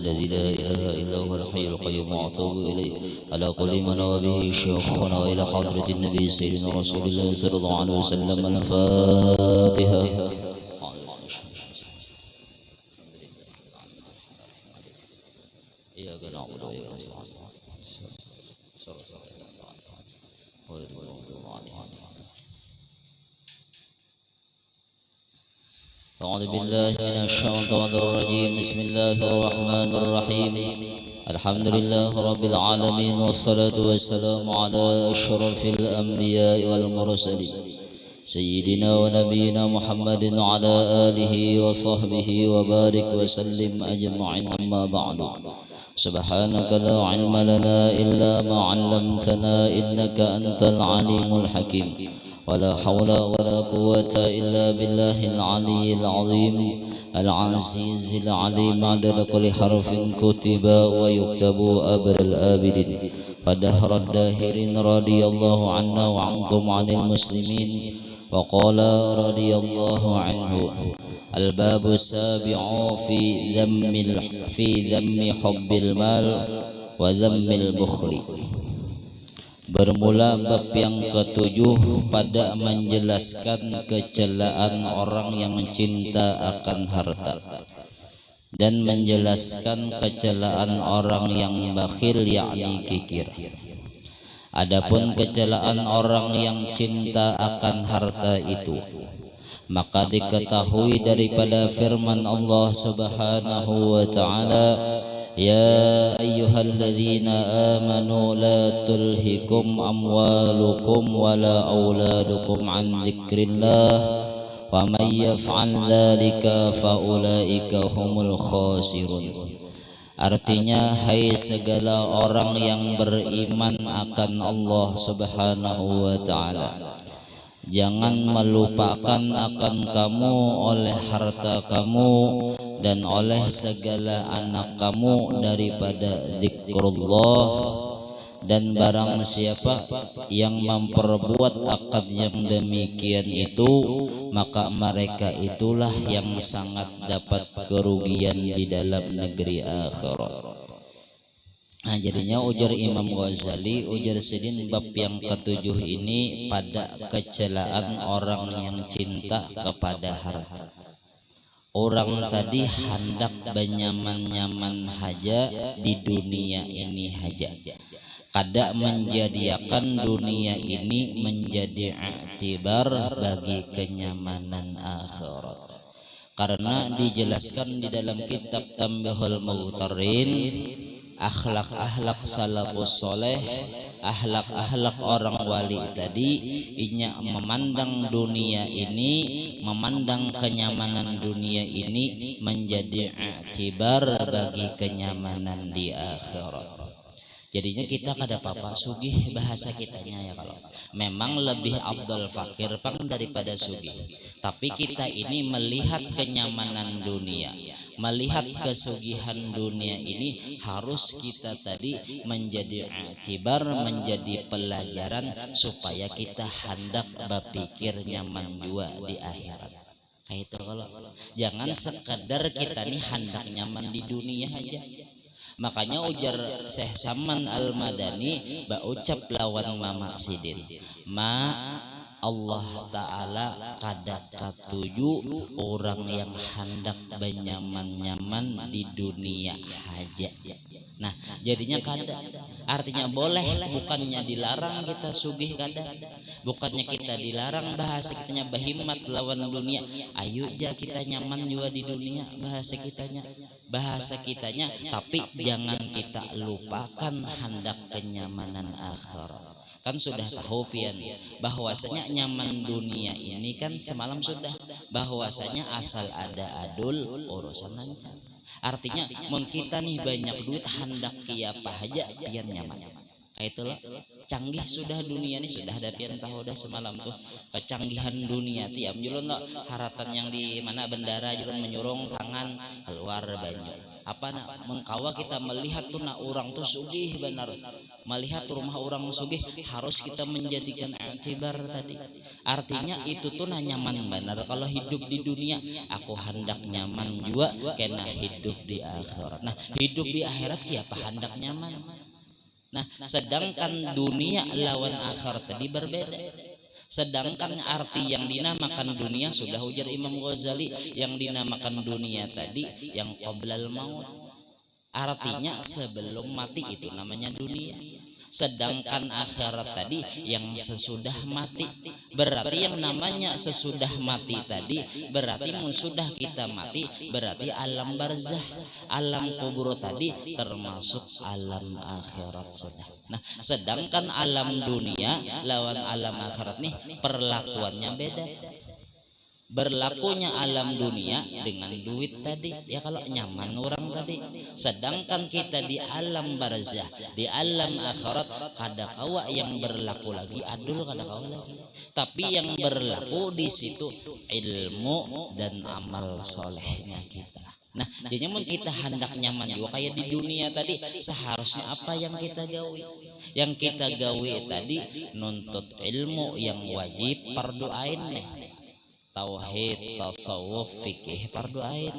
الذي لا إله إلا هو الحي القيوم وأتوب إليه على كل من به شيخنا إلى حضرة النبي سيدنا رسول الله صلى الله عليه وسلم. الفاتحة. إياك نعبد وإياك أعوذ بالله من الشيطان الرجيم. بسم الله الرحمن الرحيم. الحمد لله رب العالمين والصلاة والسلام على أشرف الأنبياء والمرسلين سيدنا ونبينا محمد وعلى آله وصحبه وبارك وسلم أجمعين. أما بعد، سبحانك لا علم لنا إلا ما علمتنا إنك أنت العليم الحكيم. ولا حول ولا قوة إلا بالله العلي العظيم العزيز العليم عدد كل حرف كتب ويكتب أبر الآبدين ودهر الداهرين. رضي الله عنا وعنكم عن المسلمين. وقال رضي الله عنه: الباب السابع في ذم حب المال وذم البخل. Bermula bab yang ketujuh pada menjelaskan kecelaan orang yang cinta akan harta dan menjelaskan kecelaan orang yang bakhil yakni kikir. Adapun kecelaan orang yang cinta akan harta itu, maka diketahui daripada firman Allah Subhanahu wa ta'ala: Ya ayyuhalladzina amanu la tulhikum amwalukum wala auladukum an dzikrillah wa may yaf'al dzalika fa ulaika humul khasirun. Artinya, hai segala orang yang beriman akan Allah Subhanahu wa ta'ala, jangan melupakan akan kamu oleh harta kamu dan oleh segala anak kamu daripada zikrullah, dan barang siapa yang memperbuat akad yang demikian itu, maka mereka itulah yang sangat dapat kerugian di dalam negeri akhirat. Nah, jadinya ujar Imam Ghazali, ujar Sidin, bab yang ketujuh ini pada kecelaan orang yang cinta kepada harta. Orang tadi hendak benyaman-nyaman haja di dunia ini haja, kada menjadikan dunia ini menjadi i'tibar bagi kenyamanan akhirat. Karena dijelaskan di dalam kitab Tanbihul Mughtarin, akhlak-akhlak salafus soleh, akhlak-akhlak orang wali tadi, inya memandang dunia ini, memandang kenyamanan dunia ini menjadi i'tibar bagi kenyamanan di akhirat. Jadinya kita kada apa-apa sugih bahasa kitanya ya, kalau memang lebih afdal fakir pang daripada sugih, tapi kita ini melihat kenyamanan dunia, melihat kesugihan dunia ini, harus kita tadi menjadi i'tibar, menjadi pelajaran supaya kita hendak berpikir nyaman juga di akhirat. Kayak itu, kalau jangan sekadar kita nih hendak nyaman di dunia aja. Makanya ujar Syekh Saman Al-Madani baucap lawan Mama Sidin, ma Allah Ta'ala kada katuju orang yang hendak benyaman-nyaman di dunia haja. Nah, jadinya kada, artinya boleh, bukannya dilarang kita sugih kada, bukannya kita dilarang bahasa kitanya bahimat lawan dunia. Ayo ja kita nyaman juga di dunia bahasa kitanya. bahasa kitanya, tapi jangan kita lupakan hendak kenyamanan akhirat. Kan sudah tahu pian bahwasanya nyaman dunia ini kan semalam sudah bahwasanya asal ada adul urusan lancar. Artinya mun kita nih banyak duit hendak kiapa aja pian nyaman. Itulah canggih sudah dunia ini sudah ada pian tahu dah semalam tuh kecanggihan dunia tiap julun haratan yang di mana bendara julun menyurung tangan keluar banyak apa nak mengkawa kita melihat tuh nak orang tuh sugih benar melihat rumah orang sugih harus kita menjadikan i'tibar tadi artinya itu tuh nah nyaman benar kalau hidup di dunia aku hendak nyaman juga kena hidup di akhirat. Nah hidup di akhirat siapa hendak nyaman. Nah, sedangkan dunia lawan akhirat tadi berbeda. Sedangkan arti yang dinamakan dunia sudah ujar Imam Ghazali, yang dinamakan dunia tadi yang qoblal maut. Artinya sebelum mati itu namanya dunia. Sedangkan akhirat tadi yang sesudah mati. Berarti yang namanya sesudah mati tadi berarti sudah kita mati berarti alam barzah, alam kubur tadi termasuk alam akhirat sudah. Nah, sedangkan alam dunia lawan alam akhirat nih perlakuannya beda. Berlakunya alam dunia dengan duit tadi ya kalau nyaman orang tadi, sedangkan kita di alam barzah di alam akhirat kada kawa yang berlaku lagi adul kada kawa lagi, tapi yang berlaku di situ ilmu dan amal solehnya kita. Nah jadi mun kita hendak nyaman juga kayak di dunia tadi seharusnya apa yang kita gawe, yang kita gawe tadi nuntut ilmu yang wajib fardu ain nih, tauhid, tasawuf, fikih, fardu ain.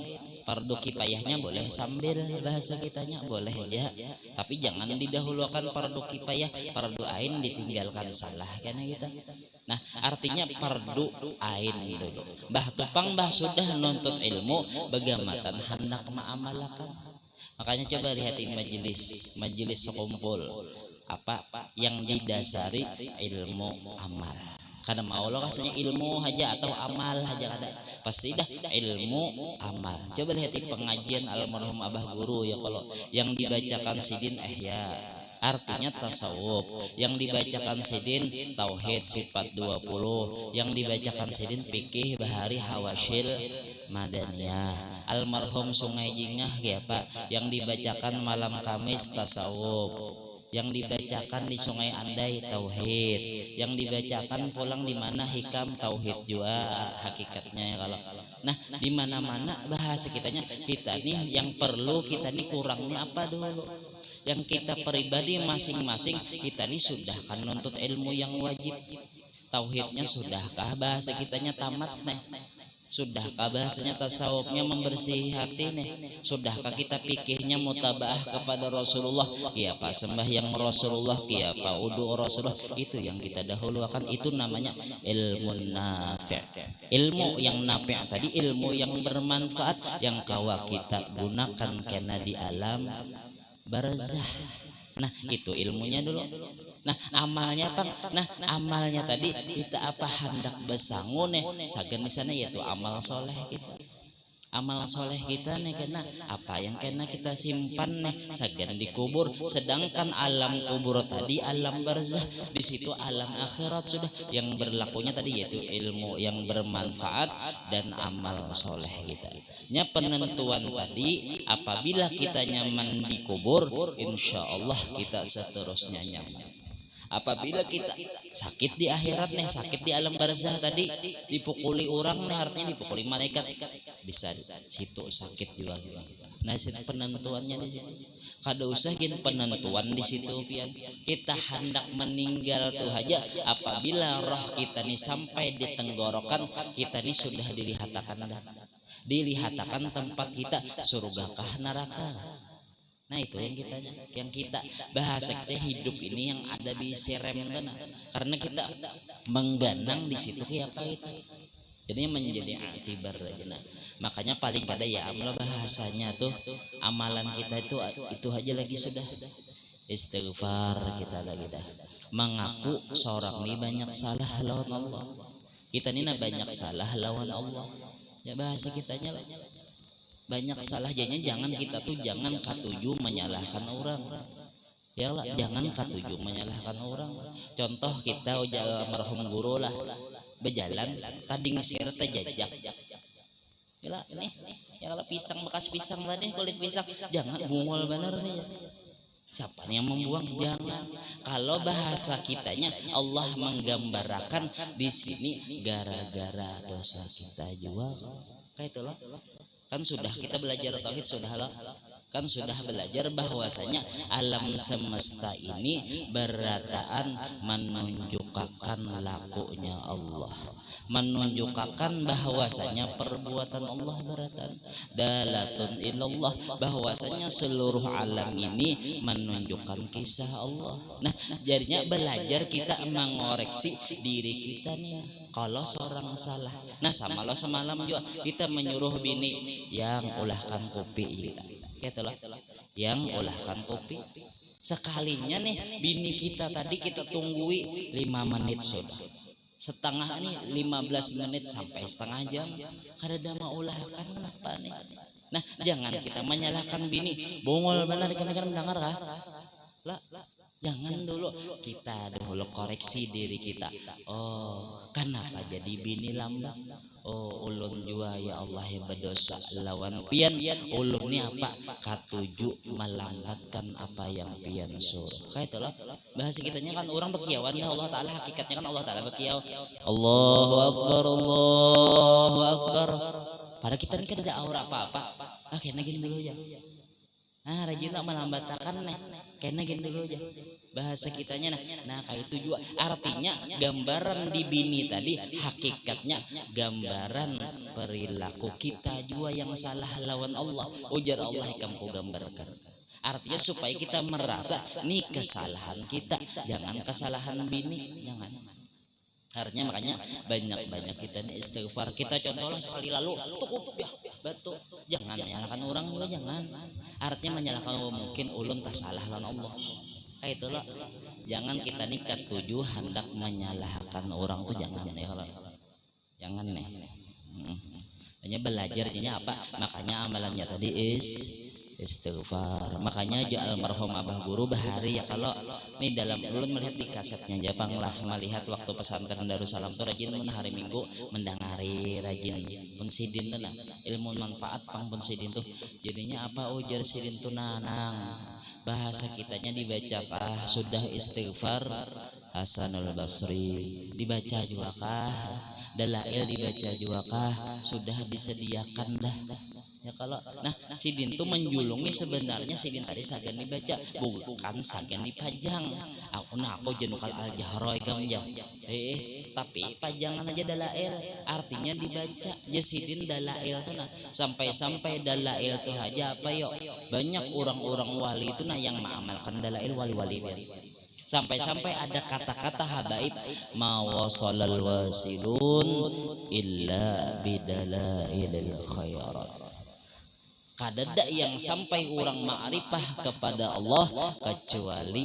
Fardu kifayahnya boleh sambil bahasa kitanya boleh ya, tapi jangan didahulukan fardu kifayah, fardu ain ditinggalkan salah karena kita. Nah artinya fardu ain dulu. Bah tupang bah sudah nuntut ilmu bagaimana hendak ma'amalakan. Makanya coba lihatin majelis sekumpul apa yang didasari ilmu amal. Karena mau lo rasanya ilmu aja atau amal aja kada pasti dah ilmu amal. Coba lihat pengajian almarhum abah guru ya kalau yang dibacakan sidin ya artinya tasawuf, yang dibacakan sidin tauhid sifat 20, yang dibacakan sidin fikih bahari hawasil madaniyah. Almarhum Sungai Jingah ya Pak yang dibacakan malam Kamis tasawuf, yang dibacakan di Sungai Andai tauhid, yang dibacakan pulang di mana hikam tauhid juga hakikatnya ya kalau. Nah di mana-mana bahasa kita nih yang perlu kita nih kurangnya apa dulu, yang kita pribadi masing-masing kita nih sudah kan nuntut ilmu yang wajib, tauhidnya sudahkah bahasa kitanya tamat nih, sudahkah bahasanya tasawufnya membersih hati nih, sudahkah kita pikirnya mutabaah kepada Rasulullah ya Pak, sembahyang Rasulullah ya Pak, wudu Rasulullah, itu yang kita dahulukan. Itu namanya ilmu nafi'. Ilmu yang nafi' tadi ilmu yang bermanfaat yang kawa kita gunakan karena di alam barzah. Nah itu ilmunya dulu. Nah amalnya Pak, nah amalnya tadi kita apa hendak besangun sagan di sana yaitu amal soleh kita. Amal soleh kita nih kena apa yang kena kita simpan nih sagan dikubur. Sedangkan alam kubur tadi alam barzah, di situ alam akhirat sudah yang berlakunya tadi yaitu ilmu yang bermanfaat dan amal soleh kita. Nya penentuan tadi apabila kita nyaman di kubur, insya Allah kita seterusnya nyaman. Apabila kita sakit di akhirat nih, sakit di alam barzah tadi dipukuli orang nih, artinya dipukuli malaikat, bisa di situ sakit juga. Nah situ penentuannya di sini. Kada usah gin penentuan di situ pian. Kita hendak meninggal tuh aja apabila roh kita nih sampai di tenggorokan kita nih sudah dilihatakan tempat kita surgakah neraka. Nah itu yang kita bahasa kita hidup ini yang ada di serem kan, karena kita mengganang di situ siapa itu, jadinya menjadi i'tibar aja. Nah, makanya paling kada ya amal bahasanya tuh amalan kita itu aja lagi sudah istighfar kita lagi dah mengaku seorang ini banyak salah lawan Allah, kita ini banyak salah lawan Allah ya bahasa kitanya lah. banyak salah jadinya jangan kita tuh jangan katuju menyalahkan orang. Ya lah, jangan katuju menyalahkan orang. Contoh kita ujal almarhum guru lah berjalan tadi ngisir terjajak. Ya nih ya kalau pisang bekas pisang tadi kulit pisang jangan bungol bener nih ya. Siapa yang membuang? Jangan. Kalau bahasa kitanya Allah menggambarkan di sini gara-gara dosa kita juga. Kayak itulah. Kan sudah kita belajar tauhid sudah lah. Kan sudah belajar bahwasanya alam semesta ini berataan menunjukkan lakunya Allah, menunjukkan bahwasanya perbuatan Allah berataan dalatun ilallah, bahwasanya seluruh alam ini menunjukkan kisah Allah. Nah jadinya belajar kita mengoreksi diri kita nih kalau seorang salah. Nah sama lo semalam juga kita menyuruh bini yang ulahkan kopi kita. Itulah yang ulahkan kopi. Sekalinya nih bini kita tadi kita tunggui 5 menit sudah. Setengah nih 15 menit sampai setengah jam. Kada mau ulahkan kenapa nih? Nah, jangan kita menyalahkan bini. Bongol benar kan mendengar kah? Lah, jangan dulu kita dulu koreksi diri kita. Oh, kenapa jadi bini lambat? Oh ulun jua ya Allah yang berdosa lawan pian. Ulun ini apa? Katuju melambatkan apa yang pian suruh. Kayak itulah bahasa kitanya kan orang bekiawan ya Allah Ta'ala, hakikatnya kan Allah Ta'ala bekiaw. Allahu Akbar, Allahu Akbar. Pada kita ini kan ada aura apa-apa. Kayaknya gini dulu ya. Rajin tak melambatkan nih. Kayaknya gini dulu aja. Bahasa kitanya nah kayak itu juga artinya gambaran di bini tadi hakikatnya gambaran perilaku kita juga yang salah lawan Allah. Ujar Allah kamu gambarkan. Artinya supaya kita merasa nih kesalahan kita, jangan kesalahan bini, jangan. Artinya makanya banyak kita nih istighfar. Kita contohlah sekali lalu cukup ya betul. Jangan menyalahkan orang juga jangan. Artinya menyalahkan mungkin ulun tak salah lawan Allah. Kayak itulah. Jangan kita nikah tujuh hendak menyalahkan orang tuh jangan ya kalau jangan nih. Hanya belajarnya apa? Makanya amalannya tadi istighfar. Makanya almarhum Abah Guru bahari ya kalau nih dalam ulun melihat di kasetnya Japang lah melihat waktu pesantren Darussalam tuh rajin hari Minggu mendangari rajin pun sidin tuh ilmu manfaat pang pun sidin tuh jadinya apa ujar sidin tuh nanang bahasa kitanya dibaca sudah istighfar Hasanul Basri dibaca juga kah dalail dibaca juga kah sudah disediakan dah ya kalau nah sidin tuh menjulungi sebenarnya sidin tadi sagan dibaca bukan sagan dipajang aku jenukal al-jahroy gamjang tapi pajangan aja dalail artinya dibaca ya sidin dalail tuh nah sampai dalail tuh aja apa yuk banyak orang-orang wali itu nah yang mengamalkan dalail wali-wali sampai ada kata-kata habaib ma wasalal wasilun illa bidalailil khairat. Kadada yang sampai orang ma'rifah kepada Allah kecuali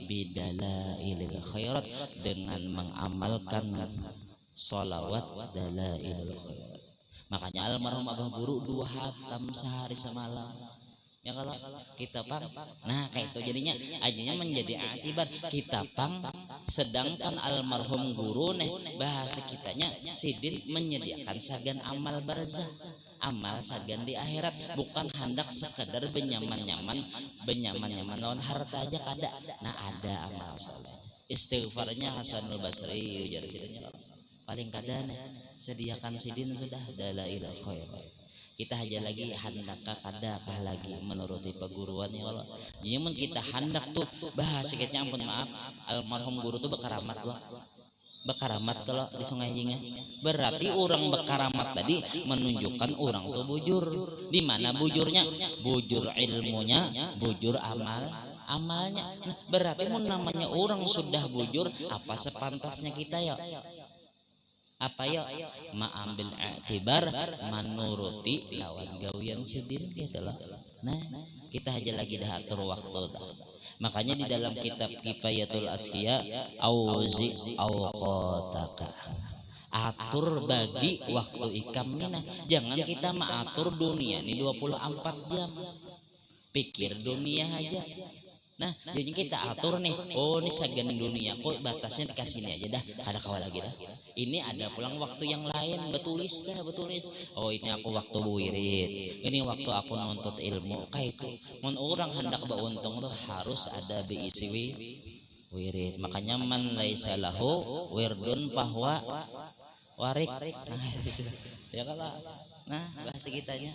bidalailil khairat dengan mengamalkan sholawat dalailil khairat. Makanya almarhum Abah Guru 2 hatam sehari semalam. Ya kalau kita pang, nah kayak itu jadinya ajinya menjadi akibat kita pang, sedangkan almarhum guru nih bahasa kitanya sidin menyediakan sagan amal barzah, amal sagan di akhirat, bukan hendak sekedar benyaman-nyaman lawan harta aja kada. Nah ada amal soleh, istighfarnya Hasanul Basri ujar sidinnya paling kada nih sediakan sidin sudah dalailul khairat. Kita aja lagi handakah kadakah lagi menuruti perguruan ya Allah. Jadi mun kita handak tuh bahasa kita ampun maaf almarhum guru tuh bekaramat loh. Bekaramat kalau di Sungai Jingah. Berarti orang bekaramat tadi menunjukkan orang tuh bujur. Di mana bujurnya? Bujur ilmunya, bujur amalnya. Nah, berarti mun namanya orang sudah bujur apa sepantasnya kita ya? Apa ya mengambil i'tibar menuruti lawan gawian sidin gitu loh. Nah kita aja lagi dah atur waktu dah. Makanya di dalam kitab Kifayatul Azkiya auzi awqataka atur bagi waktu ikam nih. Nah, jangan kita mengatur dunia ini 24 jam. Pikir dunia aja. Nah, jadi kita atur nih, oh ini segan dunia, kok batasnya dikasih ini aja dah, kada kawal lagi dah. Ini ada pulang waktu yang lain, betulis dah, betulis. Oh ini aku waktu wirid, ini waktu aku nuntut ilmu, kayak itu. Mun orang hendak beruntung tuh harus ada beisi wirid. Makanya man laisa lahu wirdun bahwa warik. Nah, ya kalau, nah bahasa kitanya.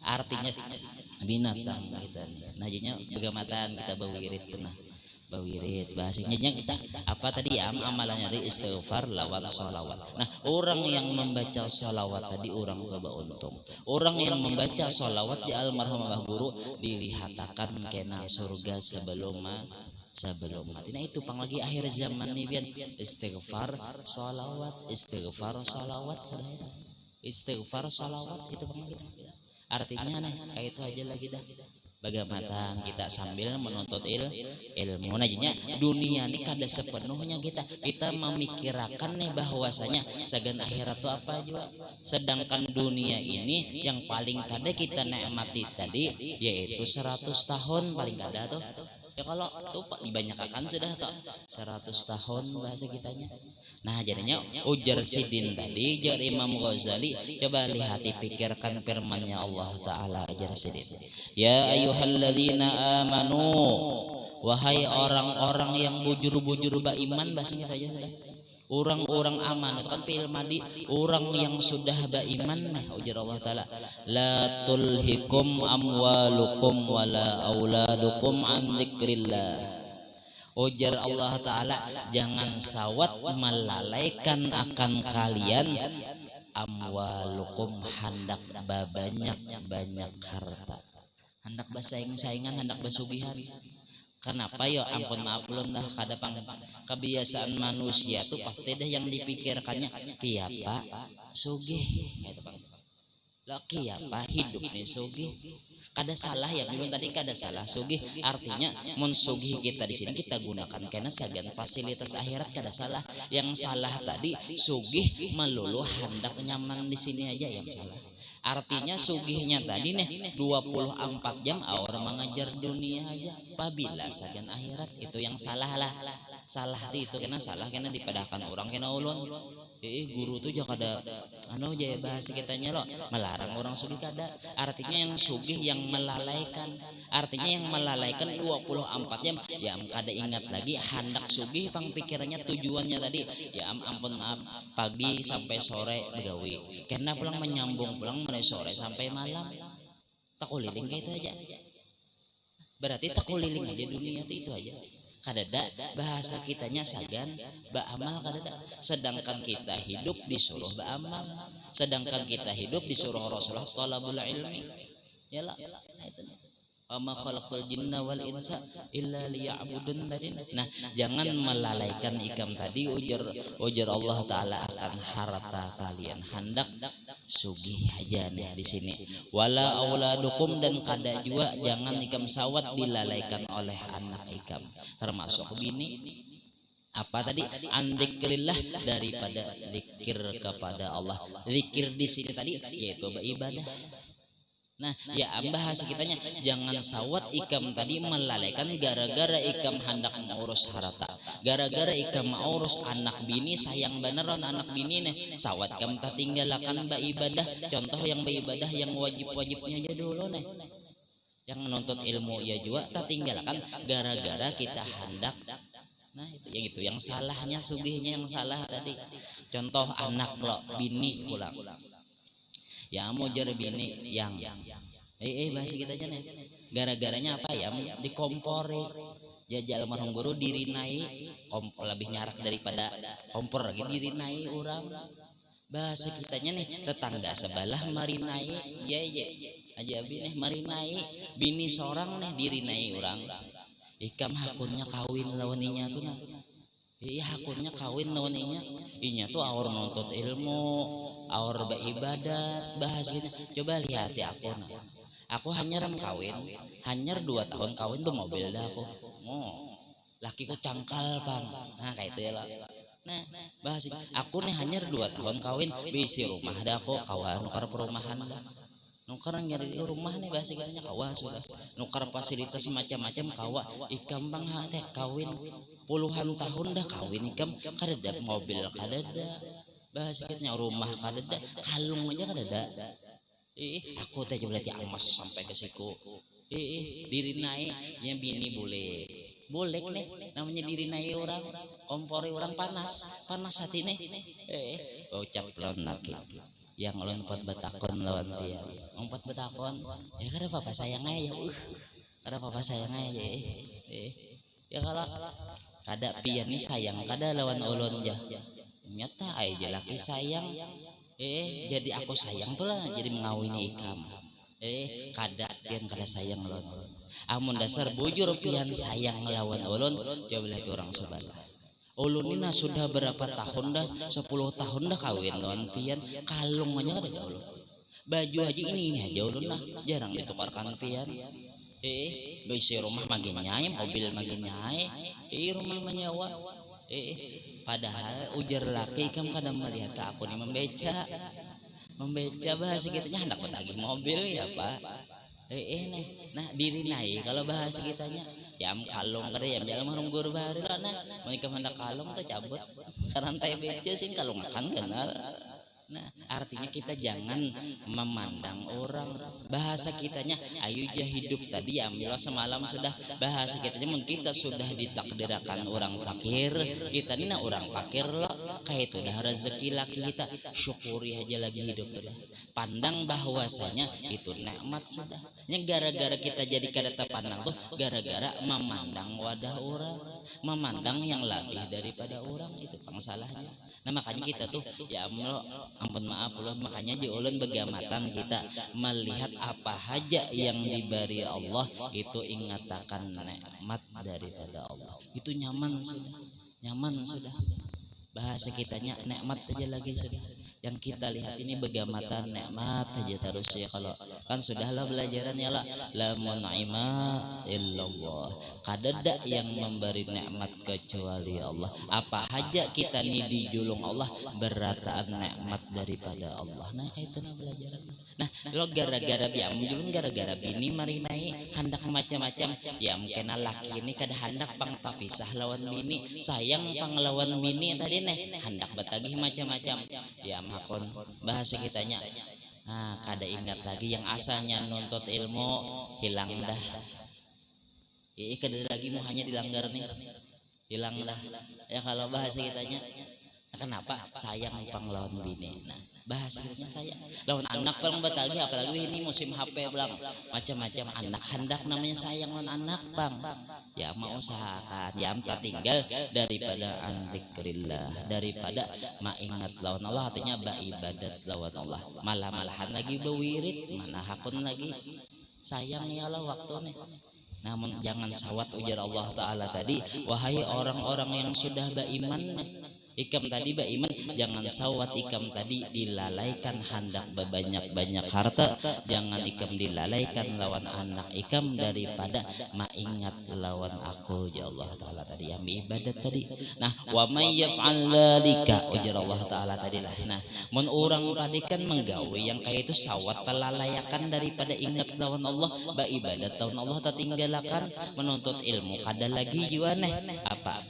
Artinya binatang kita nih. Nah jadinya begamatan kita bawirid tuh nah. Bawirid bahasanya kita apa tadi ya amalannya tadi istighfar lawat sholawat. Nah orang yang membaca sholawat tadi orang gak untung. Orang yang membaca sholawat di almarhum Abah Guru dilihatakan kena surga sebelum mati. Nah itu pang lagi akhir zaman nih biar istighfar sholawat, istighfar sholawat, istighfar sholawat itu pang kita. Artinya nih kayak itu aja lagi dah. Bagaimana kita sambil menuntut ilmu. Nah jadinya dunia ini kada sepenuhnya kita memikirkan nih bahwasanya segan akhirat itu apa juga. Sedangkan dunia ini yang paling kada kita nikmati tadi yaitu 100 tahun paling kada tuh. Ya kalau tuh dibanyakan sudah tuh 100 tahun bahasa kitanya. Nah jadinya ujar Sidin tadi, ujar Imam Ghazali, coba lihat dipikirkan firman-Nya Allah Ta'ala ujar Sidin. Ya ayyuhalladzina amanu, wahai orang-orang yang bujur-bujur beriman bahasa kita aja. Orang-orang aman itu kan fi'il madi, orang yang sudah beriman. Nah ujar Allah Ta'ala, la tulhikum amwalukum wala auladukum an dzikrillah. Ujar Allah Ta'ala, jangan sawat melalaikan akan kalian amwalukum hendak banyak harta, hendak bersaing-saingan, hendak bersugihan. Kenapa ya ampun maaf belum dah kada pang kebiasaan manusia tuh pasti dah yang dipikirkannya kiapa sugih gitu bang. Lah kiapa hidup nih sugih. Kada salah ya belum tadi kada salah sugih artinya mun sugih kita di sini kita gunakan karena segan fasilitas akhirat kada salah. Yang salah tadi sugih melulu hendak nyaman di sini aja yang salah. Artinya sugihnya tadi nih 24 jam orang mengajar dunia aja. Apabila sagan akhirat itu yang salah lah. Salah itu karena salah karena dipadahkan orang kena ulun. Guru tuh jangan ada jaya bahasa kitanya loh melarang orang sugih kada. Artinya yang sugih yang melalaikan. Artinya yang melalaikan 24 jam. Ya kada ingat lagi hendak sugih pang pikirannya tujuannya tadi. Ya ampun maaf pagi sampai sore begawi. Karena pulang menyambung pulang mulai sore sampai malam. Takuliling kayak itu aja. Berarti takuliling aja dunia itu aja. Kadada bahasa kitanya sagan ba'amal kadada. Sedangkan kita hidup disuruh ba'amal. Sedangkan kita hidup disuruh Rasulullah talabul ilmi. Yalah itu. Wa khalaqtul jinna wal insa illa liya'budun tadi. Nah, jangan melalaikan ikam tadi ujar Allah Ta'ala akan harta kalian. Hendak sugih aja nih di sini. Wala auladukum dan kada juga jangan ikam sawat dilalaikan oleh anak ikam. Termasuk bini. Apa tadi? Andzikrillah daripada zikir kepada Allah. Zikir di sini tadi yaitu beribadah. Nah, ya bahasa kitanya jangan sawat ikam tadi melalaikan gara-gara ikam hendak mengurus harta. Gara-gara ikam mengurus anak bini sayang beneran anak bini nih. Sawat kam tak tinggalkan beribadah. Contoh yang beribadah yang wajib-wajibnya aja dulu nih. Yang menuntut ilmu ya juga tak tinggalkan gara-gara kita hendak. Nah, itu yang salahnya sugihnya yang salah tadi. Contoh anak lo bini pulang. Ya mau jadi bini yang bahasa kita aja nih. Gara-garanya apa ya? Dikompori. Jajal almarhum guru dirinai kompor lebih nyarak daripada kompor lagi dirinai orang. Bahasa kitanya nih tetangga sebelah marinai. Ya aja bini marinai bini seorang nih dirinai orang. Ikam hakunnya kawin lawaninya tuh nah. Iya hakunnya kawin lawaninya. Inya tuh aur nuntut ilmu, aur beribadah, bahasanya. Coba lihat ya aku. Aku hanya kawin, hanya 2 tahun kawin bermobil dah aku. Lakiku cangkal pang. Nah kayak itu ya lah. Nah, bahasa aku nih hanya 2 tahun kawin bisi rumah dah kok kawan nukar perumahan dah. Nukar nyari rumah nih bahasa kitanya kawa sudah. Nukar fasilitas macam-macam kawa ikam bang teh kawin puluhan tahun dah kawin ikam kadada mobil kadada. Bahasa kitanya rumah kadada, kalung aja kadada. Aku teh berarti amas sampai ke siku. Diri naik nya bini boleh nih namanya diri naik orang kompori orang panas hati nih ucap lawan laki yang lompat betakon lawan dia lompat betakon ya kada papa sayang aja kada papa sayang aja ya kalau kada pian nih sayang kada lawan ulun jah nyata aja laki sayang jadi aku sayang tuh lah jadi mengawini ikam kada pian kada sayang lawan amun dasar bujur pian sayang lawan ulun coba lihat orang sebelah ulun ini sudah berapa tahun dah 10 tahun dah kawin lawan pian kalung aja kada ada ulun baju aja ini aja ulun lah jarang ditukarkan pian bisi rumah makin nyai mobil makin nyai rumah menyewa padahal ujar laki ikam kadang melihat ke aku nih membeca bahasa kitanya hendak betagi mobil ya pak nah diri naik kalau bahasa kitanya ya kalung kada ya jalan marung guru baru nah mereka hendak kalung tuh cabut rantai beca sih kalung akan kenal. Nah artinya kita jangan memandang orang bahasa kitanya ayo jah hidup tadi ambil semalam sudah bahasa kitanya mungkin kita sudah ditakdirkan orang fakir kita ini orang fakir loh kayak itu dah rezeki laki kita syukuri aja lagi hidup tuh dah pandang bahwasanya itu nikmat sudah yang gara-gara kita jadi kada terpandang tuh gara-gara memandang wadah orang memandang yang lebih daripada orang itu pangsalahnya. Nah makanya kita tuh ya Allah ampun maaf Allah makanya di ulun begamatan kita melihat apa saja yang diberi Allah itu ingatakan nikmat daripada Allah itu nyaman sudah bahasa kitanya nikmat aja lagi sudah yang kita lihat ini begamatan nikmat aja terus ya kalau kan sudahlah belajaran ya lah la mun'ima illallah kadada yang memberi nikmat kecuali Allah apa aja kita nih dijulung Allah berataan nikmat daripada Allah nah kayak itu nah belajaran nah lo gara-gara biam julung gara-gara bini marinai hendak macam-macam ya mungkin laki ini kada hendak pang tapisah lawan bini sayang pang lawan bini tadi nih hendak betagih macam-macam ya makon bahasa kitanya kada ingat lagi yang asalnya nuntut ilmu hilang dah kada lagi mau hanya dilanggar nih hilang dah ya kalau bahasa kitanya kenapa sayang pang lawan bini nah bahasa kitanya sayang lawan anak paling betagih apalagi ini musim HP belang macam-macam anak hendak namanya sayang lawan anak pang ya mau usahakan ya tak tinggal daripada anzikrillah daripada maingat lawan Allah artinya ibadat lawan Allah malahan lagi bewirid mana hakun lagi sayang ya Allah waktu nih namun jangan sawat ujar Allah Ta'ala tadi wahai orang-orang yang sudah beriman ikam tadi beriman jangan sawat ikam tadi dilalaikan hendak banyak-banyak harta jangan ikam dilalaikan lawan anak ikam daripada maingat lawan aku ya Allah Ta'ala tadi yang ibadat tadi nah wa may yaf'al dzalika ujar Allah Ta'ala tadi lah nah mun orang tadi kan menggawe yang kayak itu sawat telalayakan daripada ingat lawan Allah ibadat lawan Allah tertinggalakan menuntut ilmu kada lagi juga apa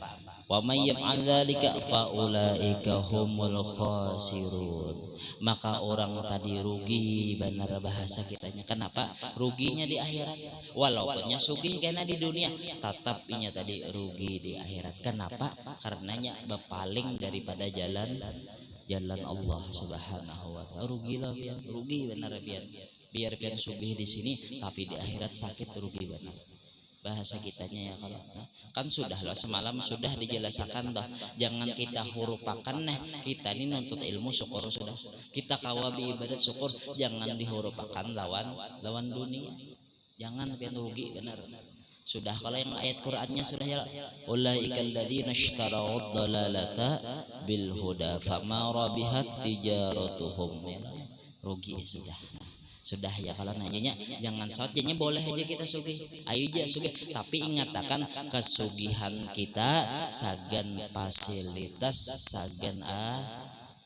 wa may yaf'al dzalika fa ulaika humul khasirun maka orang tadi rugi benar bahasa kitanya kenapa ruginya di akhirat walaupunnya sugih karena di dunia tetap inya tadi rugi di akhirat kenapa karenanya berpaling daripada jalan Allah Subhanahu wa taala rugilah pian rugi benar pian biar pian sugih di sini tapi di akhirat sakit rugi benar bahasa kitanya ya kalau kan sudah lah semalam sudah dijelaskan dah jangan kita hurupakan kita ini nuntut ilmu syukur sudah kita kawabi ibadat syukur jangan dihurupakan lawan dunia jangan pian rugi benar sudah kalau yang ayat Qur'annya sudah ya ulaikal ladzina ishtarawad dalalata bil huda fama rabihat tijaratuhum rugi sudah Sudah ya kalau nanyanya jangan sholat jadinya boleh aja kita sugih, ayo aja sugih, tapi ingatakan kesugihan kita sagan fasilitas sagan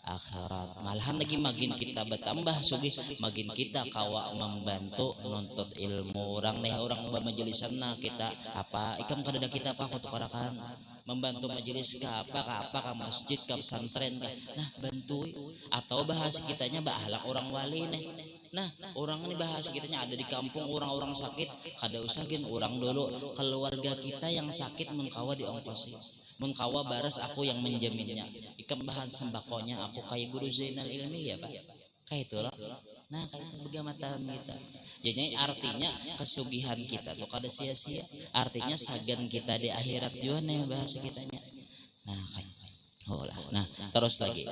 akhirat, malahan lagi makin kita bertambah sugih makin kita kawa membantu nuntut ilmu orang nih orang bermajelisan nah kita apa ikam kadada kita apa kutukarakan membantu majelis ke apa ke masjid ke pesantren ke nah bantu atau bahasa kitanya bahalak orang wali nih. Nah, orang ini bahasa kitanya ada di kampung orang-orang sakit, kada usah gen orang dulu keluarga kita yang sakit mengkawa diongkosi. Mengkawa baras aku yang menjaminnya. Ikam bahan sembakonya aku kayak guru Zainal Ilmi ya, Pak. Kayak itulah. Nah, kayak itu begamatan kita. Jadi artinya kesugihan kita tuh kada sia-sia. Artinya sagan kita di akhirat juga nih bahasa kitanya. Nah, kayak nah, terus lagi.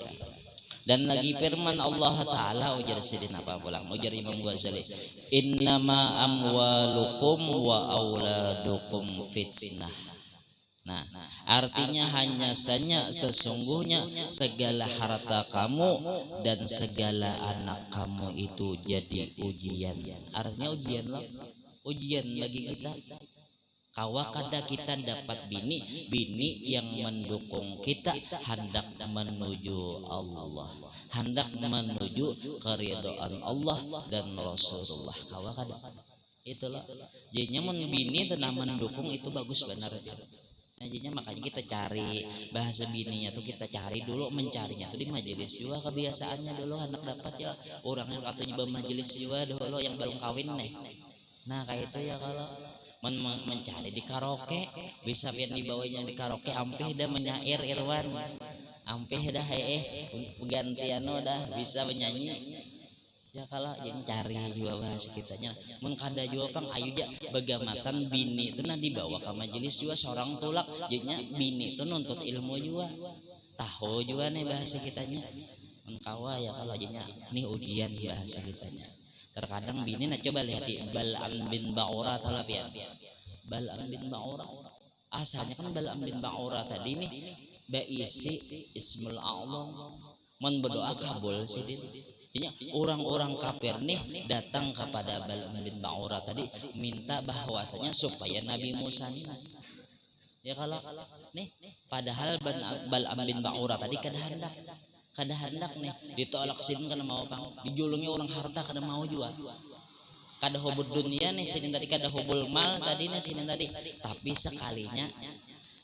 Dan lagi firman Allah Ta'ala ujar sidin apa pulang ujar Imam Ghazali innama amwalukum wa auladukum fitnah. Nah artinya hanya saja sesungguhnya segala harta kamu dan segala anak kamu itu jadi ujian. Artinya ujian loh, ujian bagi kita. Kawa kada kita dapat bini yang mendukung kita hendak menuju Allah, hendak menuju keridhaan Allah dan Rasulullah. Kawa kada itulah jadinya bini itu mendukung itu bagus benar. Nah, jadinya makanya kita cari bahasa bininya tuh kita cari dulu mencarinya tuh di majelis juga kebiasaannya dulu hendak dapat ya orang yang katanya bermajelis juga dulu yang belum kawin nih. Nah kayak itu ya kalau mencari di karaoke bisa pian dibawanya di karaoke ampih dah menyair Irwan ampih dah gantian dah bisa menyanyi ya kalau yang cari juga bahasa kitanya mengkada juga pang ayu ja begamatan bini itu nah dibawa ke majelis juga seorang tulak jadinya bini itu nuntut ilmu juga tahu juga nih bahasa kitanya mengkawa ya kalau jadinya nih ujian bahasa kitanya. Terkadang bini nah coba lihat Bal'am bin Ba'ura talapian. Bal'am bin Ba'ura asalnya kan Bal'am bin Ba'ura tadi nih baisi Ismul A'lam mun berdoa kabul sidin. Orang-orang kafir nih datang kepada Bal'am bin Ba'ura tadi minta bahwasanya supaya Nabi Musa nih ya kalau nih padahal Bal'am bin Ba'ura tadi kada hendak nih ditolak sidin karena mau pang dijulungi orang harta kada mau juga kada hubud dunia nih sidin tadi kada hubul mal tadi nih sidin tadi tapi sekalinya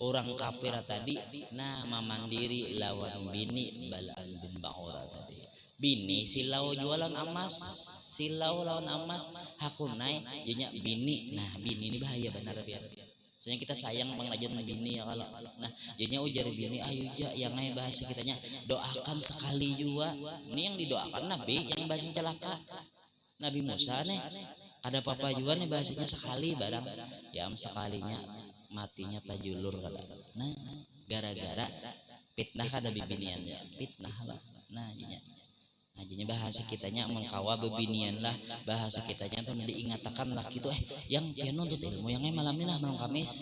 orang kafir tadi nah mamandiri lawan bini Bal'am bin Ba'ura tadi bini silau jualan emas silau lawan emas hakunai jadinya bini nah bini ini bahaya benar biar soalnya kita sayang pengajian bini ya kalau nah jadinya ujar bini ayo ja yang ngai bahasa kitanya doakan sekali juga ini yang didoakan Nabi yang bahasa celaka Nabi Musa nih ada papa juga nih bahasanya sekali barang ya sekalinya matinya tajulur kada nah gara-gara fitnah kada bibiniannya fitnah lah nah jadinya bahasa kitanya mengkawa bebinian lah bahasa kitanya tuh diingatakan lah gitu yang pian nuntut ilmu yang malam ini lah malam Kamis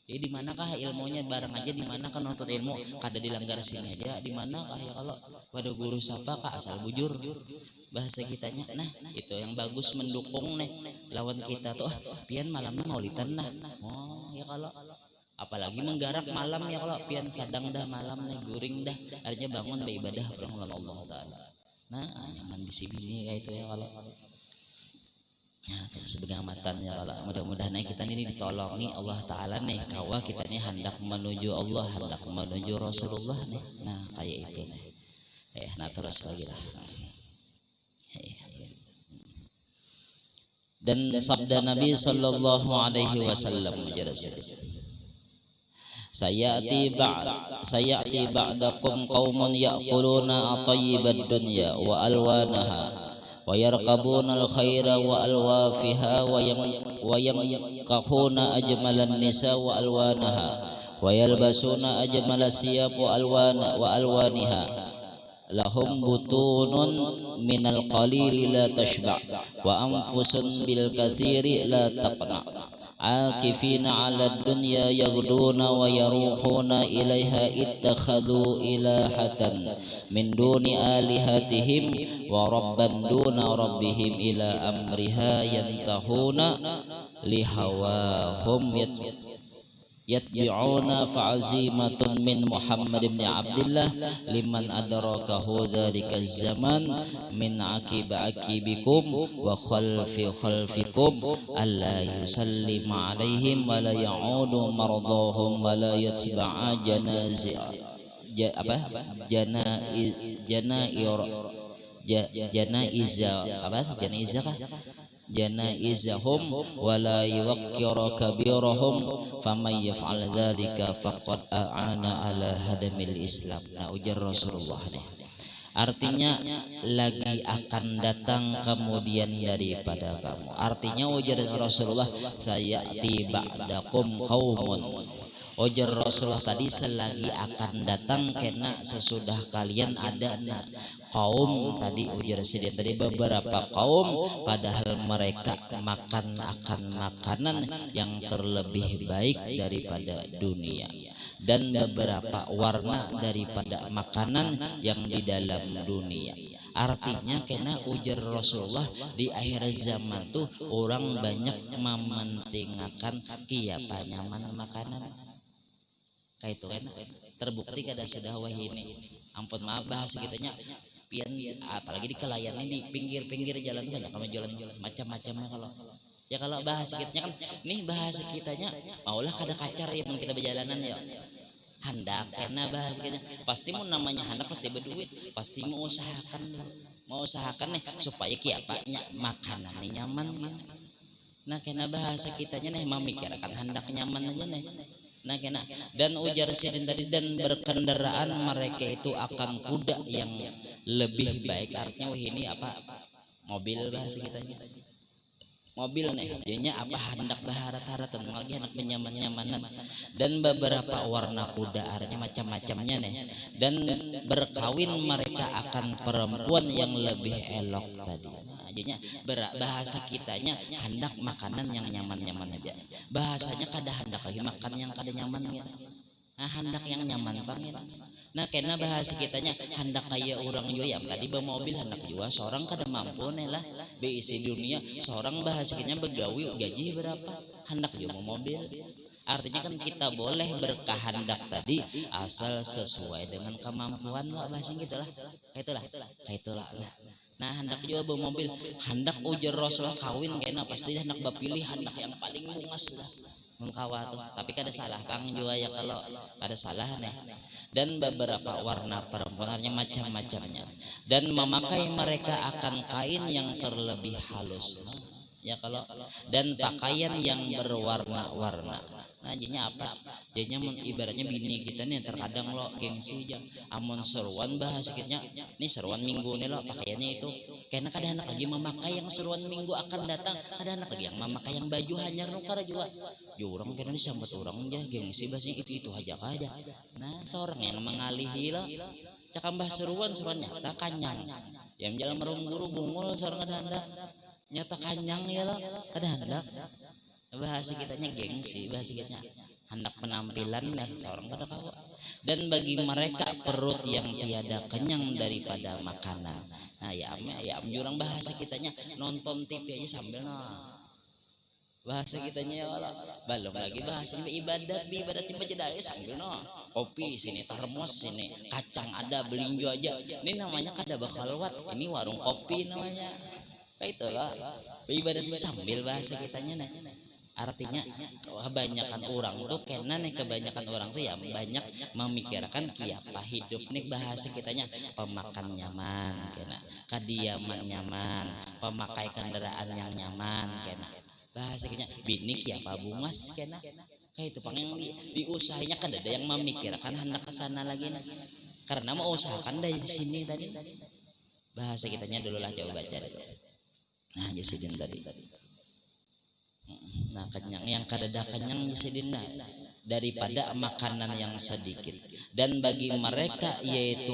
di manakah ilmunya bareng aja di mana kan nuntut ilmu kada dilanggar sini aja di mana ya kalau pada guru siapa kak asal bujur bahasa kitanya nah itu yang bagus mendukung nih lawan kita tuh pian malamnya maulidan nah oh ya kalau apalagi menggarak malam ya kalau pian sadang dah malam nih guring dah artinya bangun beribadah berangkat Allah Ta'ala. Nah nyaman bisi-bisi kayak itu ya kalau ya terus begamatan ya kalau mudah-mudahan kita ini ditolongi Allah Ta'ala nih kawa kita ini hendak menuju Allah hendak menuju Rasulullah nih nah kayak itu nih nah terus lagi lah dan sabda Nabi Sallallahu Alaihi Wasallam sayati ba'dakum qaumun ya'kuluna atayyibad dunya wa alwanaha wa yarqabuna al-khaira wa alwafiha wa yamkahuna ajmalan nisa wa alwanaha wa yalbasuna ajmalas siyab wa alwaniha lahum butunun minal qalili la tashba wa anfusun bil katsiri la taqna akifina 'ala dunya yaghduna wa yaruhuna ilaiha ittakhadhu ilahatan min duni alihatihim wa rabban duna rabbihim ila amriha yantahuna lihawahum yatbi'una fa'azimatun min Muhammad ibn Abdullah liman adrakahu dzalika zaman min akibikum wa khalfikum alla yusallima alaihim wa la ya'udu mardahum wa la yatba'a janaizahum wala yuwaqqiru kabirahum faman yaf'al dzalika faqad a'ana ala hadamil Islam. Nah, ujar Rasulullah nih. Artinya lagi akan datang kemudian daripada kamu. Artinya ujar Rasulullah, saya ba'dakum qaumun. Ujar Rasulullah tadi, selagi akan datang kena sesudah kalian ada kaum tadi ujar sedih tadi beberapa kaum padahal mereka makan akan makanan yang terlebih baik daripada dunia dan beberapa warna daripada makanan yang di dalam dunia. Artinya kena ujar Rasulullah di akhir zaman tuh orang banyak mementingkan kiapa nyaman makanan. Kayak itu kan terbukti kada sudah wahini. Ampun maaf bahasa kitanya pian apalagi di kelayan ini di pinggir-pinggir jalan banyak kami jalan macam-macamnya kalau bahasa kitanya kan nih bahasa kitanya maulah kada kacar ya kita berjalanan ya hendak karena bahasa kitanya pasti mau namanya hendak pasti berduit pasti mau usahakan nih supaya kiapanya makanan nih nyaman. Nah karena bahasa kitanya nih memikirkan hendak nyaman aja nih. Nah kena dan ujar sidin tadi dan berkendaraan mereka itu akan kuda yang lebih baik. Artinya wah ini apa mobil bahasa kita mobil nih jadinya apa hendak baharat-haratan lagi hendak menyaman-nyamanan dan beberapa warna kuda artinya macam-macamnya nih dan berkawin mereka akan perempuan yang lebih elok tadi. Jadinya bahasa kitanya hendak makanan yang nyaman-nyaman aja. Bahasanya kada hendak lagi makan yang kada nyaman gitu. Nah hendak yang nyaman banget. Nah karena bahasa kitanya hendak kayak orang juga yang tadi bawa mobil hendak juga seorang kada mampu nih lah beisi dunia seorang bahasa kitanya begawi gaji berapa hendak juga mau mobil. Artinya kan kita boleh berkehendak tadi asal sesuai dengan kemampuan lah bahasa gitulah. Kaitulah. Nah hendak juga bawa mobil hendak ujar Rasulullah kawin kayaknya pasti hendak bapilih hendak yang paling bungas lah mengkawa tuh tapi kada salah kang juga ya kalau kada salah nih dan beberapa warna perempuannya macam-macamnya dan memakai mereka akan kain yang terlebih halus ya kalau dan pakaian yang berwarna-warna. Nah jadinya apa? Jadinya ibaratnya bini kita nih terkadang lo gengsi aja amon seruan bahasa kitanya nih seruan minggu nih lo pakaiannya itu karena kada anak lagi memakai yang seruan minggu akan datang kada anak lagi yang memakai yang baju hanyar nukar juga orang kena disambut orang aja gengsi bahasanya itu aja kada. Nah seorang yang mengalihi lo cakam bahas seruan nyata kanyang yang jalan merung guru bungul seorang kada hendak nyata kanyang ya lo kada hendak. Bahasa kitanya gengsi bahasa kitanya hendak penampilan nih seorang kada kawa dan bagi mereka perut yang tiada kenyang daripada makanan. Nah ya jurang bahasa kitanya nonton TV aja sambil bahasa kitanya ya Allah belum lagi bahasa ibadat ibadah sambil kopi sini termos sini kacang ada belinjo aja ini namanya kada bakhalwat ini warung kopi namanya itulah ibadat sambil bahasa kitanya nih. Artinya kebanyakan orang tuh kena nih kebanyakan orang tuh ya banyak memikirkan kiapa hidup nih bahasa kitanya pemakan nyaman kena kediaman nyaman pemakai kendaraan yang nyaman kena bahasa kitanya bini kiapa bungas kena kayak itu pang yang diusahanya kan ada yang memikirkan hendak kesana lagi nih karena mau usahakan dari sini tadi bahasa kitanya dulu lah coba baca dulu. Nah jasidin tadi nah kenyang yang kadada kenyang jasidin daripada makanan yang sedikit dan bagi mereka yaitu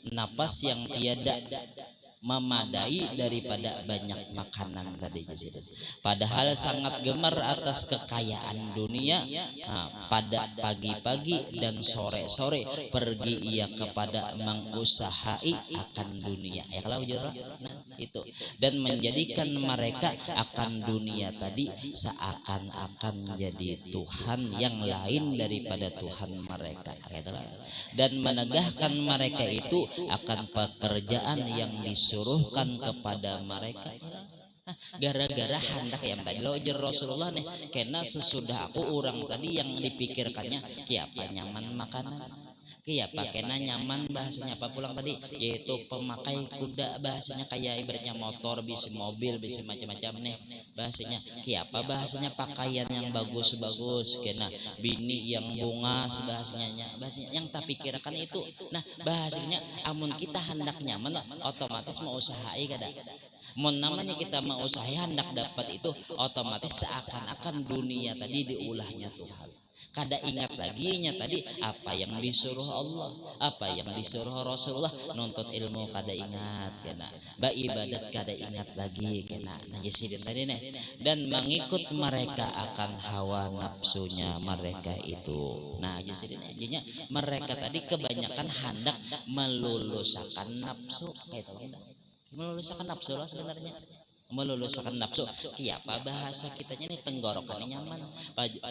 napas yang tiada memadai daripada banyak makanan tadi. Padahal sangat gemar atas kekayaan dunia. Pada pagi-pagi dan sore-sore pergi ia kepada mengusahai akan dunia. Ya kalau itu, dan menjadikan mereka akan dunia tadi seakan-akan jadi Tuhan yang lain daripada Tuhan mereka. Dan menegahkan mereka itu akan pekerjaan yang disuruhkan kepada mereka. Gara-gara hendak yang tadi lo ujar Rasulullah nih, karena sesudah aku orang tadi yang dipikirkannya kiapa nyaman makanan, kiapa kena nyaman bahasanya apa pulang tadi, yaitu pemakai kuda bahasanya, kayak ibaratnya motor bisa mobil bisa macam-macam nih bahasanya, kiapa bahasanya pakaian yang bagus-bagus, kena bini yang bunga bahasanya yang tak pikirkan itu. Nah bahasanya amun kita hendak nyaman otomatis mau usahai kada. Mun namanya kita mau usaha hendak dapat itu otomatis seakan-akan dunia tadi diulahnya Tuhan. Kada ingat lagi nya tadi apa yang disuruh Allah, apa yang disuruh Rasulullah, nuntut ilmu kada ingat kena, ibadat kada ingat lagi kena. Nah jadi tadi nih, dan mengikut mereka akan hawa nafsunya mereka itu. Nah jadinya mereka tadi kebanyakan hendak meluluskan nafsu gitu. Meluluskan nafsu lah sebenarnya, meluluskan nafsu. Kiapa bahasa kitanya nih tenggorokan nyaman.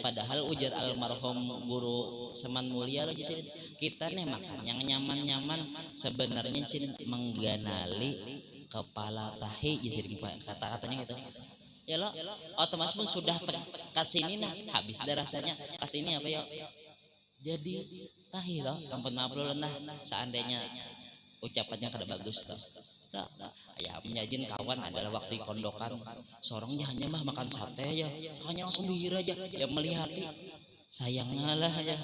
Padahal ujar almarhum guru Seman Mulia lagi sini, kita nih makan yang nyaman-nyaman sebenarnya sini mengganali kepala tahi jadi kata-katanya gitu. Ya lo otomatis pun sudah kasini nah habis dah rasanya, kasini apa ya? Jadi tahi lo, ampun maaf lo nah seandainya ucapannya kada bagus tuh. Ya menjajin kawan adalah waktu di kondokan seorangnya hanya mah makan sate aja, hanya langsung bihir aja, ya melihati sayangnya lah ya,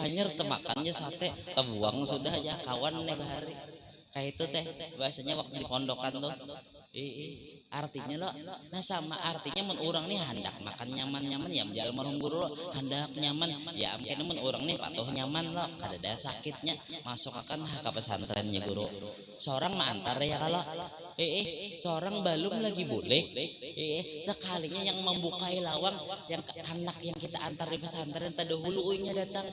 hanya temakannya sate terbuang sudah aja kawan nih bahari kayak itu teh bahasanya waktu di kondokan tuh. Artinya lo, nah sama artinya mun orang nih hendak makan nyaman-nyaman ya menjal marhum guru lo hendak nyaman ya mungkin mun orang nih patuh nyaman lo kada ada sakitnya masuk akan ke pesantrennya guru. Seorang mah antar ya kalau seorang belum lagi boleh sekalinya yang membukai lawang yang anak yang kita antar di pesantren terdahulu nya datang.